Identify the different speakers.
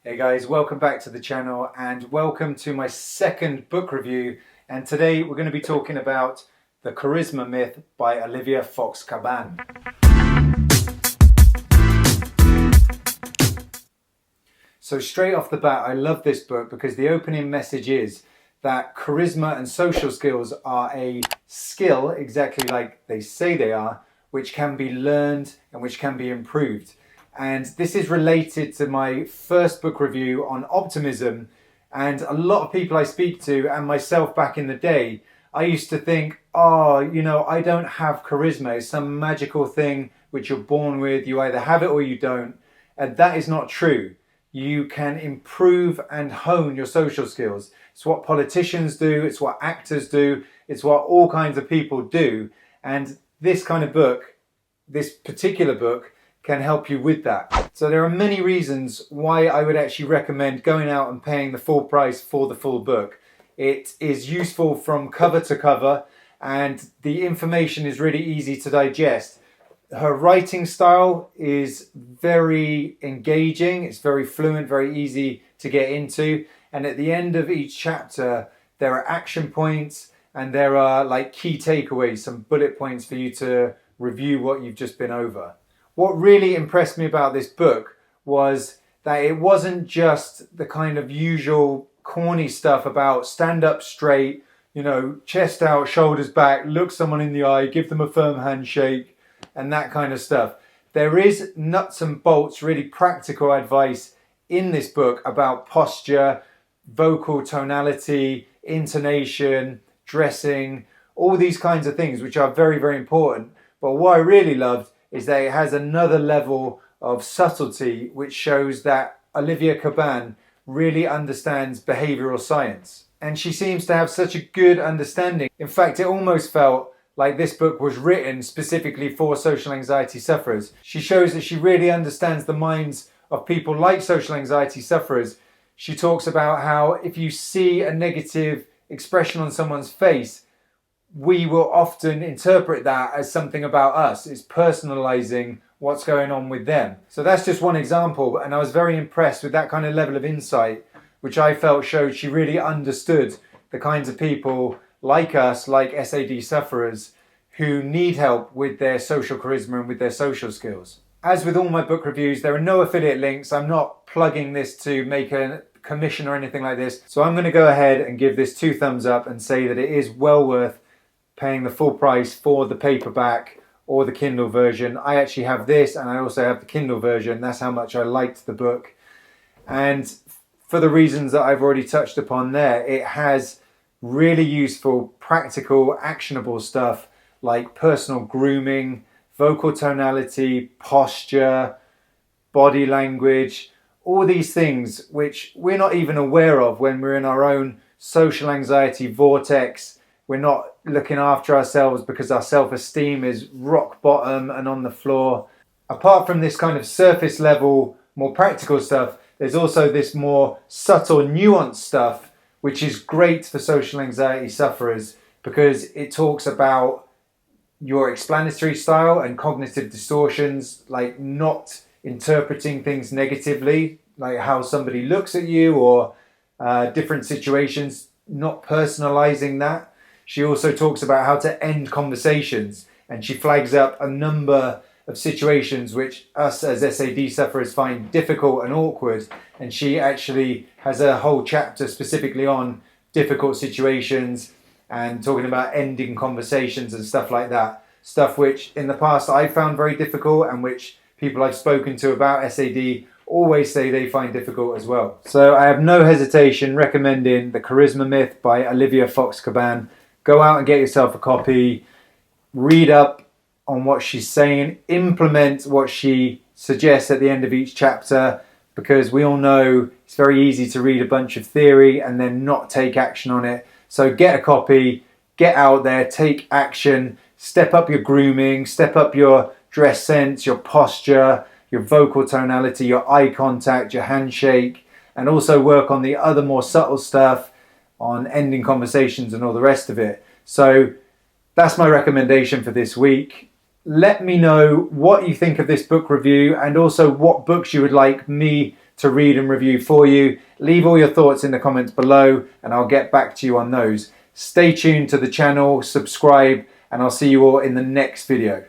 Speaker 1: Hey guys, welcome back to the channel and welcome to my second book review. And today we're going to be talking about The Charisma Myth by Olivia Fox Cabane. So straight off the bat, I love this book because the opening message is that charisma and social skills are a skill, exactly like they say they are, which can be learned and which can be improved. And this is related to my first book review on optimism. And a lot of people I speak to, and myself back in the day, I used to think, I don't have charisma. It's some magical thing which you're born with. You either have it or you don't. And that is not true. You can improve and hone your social skills. It's what politicians do. It's what actors do. It's what all kinds of people do. And this kind of book, this particular book, can help you with that. So there are many reasons why I would actually recommend going out and paying the full price for the full book. It is useful from cover to cover and the information is really easy to digest. Her writing style is very engaging, it's very fluent, very easy to get into, and at the end of each chapter there are action points and there are like key takeaways, some bullet points for you to review what you've just been over. What really impressed me about this book was that it wasn't just the kind of usual corny stuff about stand up straight, chest out, shoulders back, look someone in the eye, give them a firm handshake, and that kind of stuff. There is nuts and bolts, really practical advice in this book about posture, vocal tonality, intonation, dressing, all these kinds of things, which are very, very important. But what I really loved is that it has another level of subtlety which shows that Olivia Cabane really understands behavioural science. And she seems to have such a good understanding. In fact, it almost felt like this book was written specifically for social anxiety sufferers. She shows that she really understands the minds of people like social anxiety sufferers. She talks about how if you see a negative expression on someone's face, we will often interpret that as something about us. It's personalizing what's going on with them. So that's just one example, and I was very impressed with that kind of level of insight, which I felt showed she really understood the kinds of people like us, like SAD sufferers, who need help with their social charisma and with their social skills. As with all my book reviews, there are no affiliate links. I'm not plugging this to make a commission or anything like this. So I'm going to go ahead and give this 2 thumbs up and say that it is well worth paying the full price for the paperback or the Kindle version. I actually have this and I also have the Kindle version. That's how much I liked the book. And for the reasons that I've already touched upon there, it has really useful, practical, actionable stuff like personal grooming, vocal tonality, posture, body language, all these things which we're not even aware of when we're in our own social anxiety vortex. We're not looking after ourselves because our self-esteem is rock bottom and on the floor. Apart from this kind of surface level, more practical stuff, there's also this more subtle, nuanced stuff, which is great for social anxiety sufferers because it talks about your explanatory style and cognitive distortions, like not interpreting things negatively, like how somebody looks at you or different situations, not personalizing that. She also talks about how to end conversations, and she flags up a number of situations which us as SAD sufferers find difficult and awkward, and she actually has a whole chapter specifically on difficult situations and talking about ending conversations and stuff like that. Stuff which in the past I found very difficult and which people I've spoken to about SAD always say they find difficult as well. So I have no hesitation recommending The Charisma Myth by Olivia Fox Cabane. Go out and get yourself a copy, read up on what she's saying, implement what she suggests at the end of each chapter, because we all know it's very easy to read a bunch of theory and then not take action on it. So get a copy, get out there, take action, step up your grooming, step up your dress sense, your posture, your vocal tonality, your eye contact, your handshake, and also work on the other more subtle stuff, on ending conversations and all the rest of it. So that's my recommendation for this week. Let me know what you think of this book review and also what books you would like me to read and review for you. Leave all your thoughts in the comments below and I'll get back to you on those. Stay tuned to the channel, subscribe, and I'll see you all in the next video.